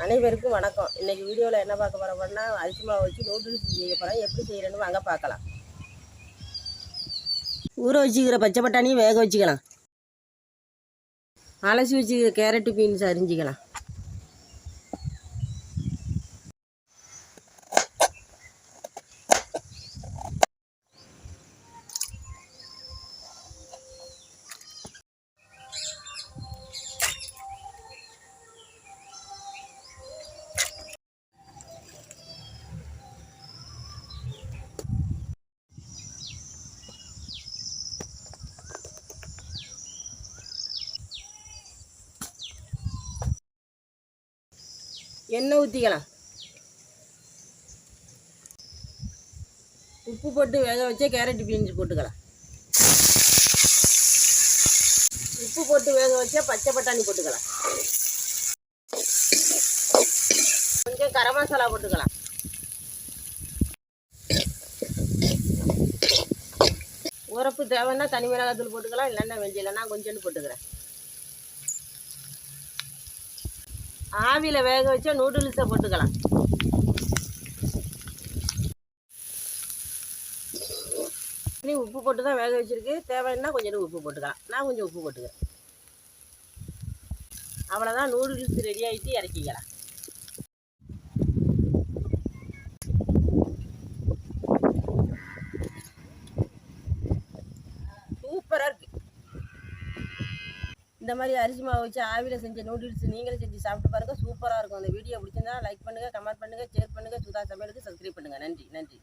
அனைவருக்கும் வணக்கம். இன்னைக்கு வீடியோவில் என்ன பார்க்க போகிறோம்னா, அரிசி மாவு வச்சு நூடுல்ஸ் செய்ய போகிறோம். எப்படி செய்யறேன்னு வாங்க பார்க்கலாம். ஊற வச்சுக்கிற பச்சை பட்டாணியும் வேக வச்சுக்கலாம். அலசி வச்சுக்கிற கேரட்டு பீன்ஸ் அரிஞ்சிக்கலாம். எண்ணெய் ஊற்றிக்கலாம். உப்பு போட்டு வேக வச்ச கேரட் பீன்ஸ் போட்டுக்கலாம். உப்பு போட்டு வேக வச்ச பச்சை பட்டாணி போட்டுக்கலாம். கொஞ்சம் கரம் மசாலா போட்டுக்கலாம். உரப்பு தேவைன்னா தனி மிளகாத்தூள் போட்டுக்கலாம், இல்லைன்னா வெஞ்சையில் நான் கொஞ்சோண்டு போட்டுக்கிறேன். ஆவியில் வேக வச்ச நூடுல்ஸை போட்டுக்கலாம். உப்பு போட்டு தான் வேக வச்சுருக்கு. தேவைன்னா கொஞ்சம் உப்பு போட்டுக்கலாம். நான் கொஞ்சம் உப்பு போட்டுக்கிறேன். அவ்வளோதான், நூடுல்ஸ் ரெடி ஆகிட்டு இறக்கிக்கலாம். சூப்பராக இருக்குது. இந்த மாதிரி அரிசி மாவு வச்சு ஆவியில் செஞ்ச நூடுல்ஸ் நீங்களும் செஞ்சு சாப்பிட்டு பாருங்கள். சூப்பராக இருக்கும். அந்த வீடியோ பிடிச்சிருந்தா லைக் பண்ணுங்கள், கமெண்ட் பண்ணுங்கள், ஷேர் பண்ணுங்கள். சுதா சமையலுக்கு சப்ஸ்கிரைப் பண்ணுங்கள். நன்றி.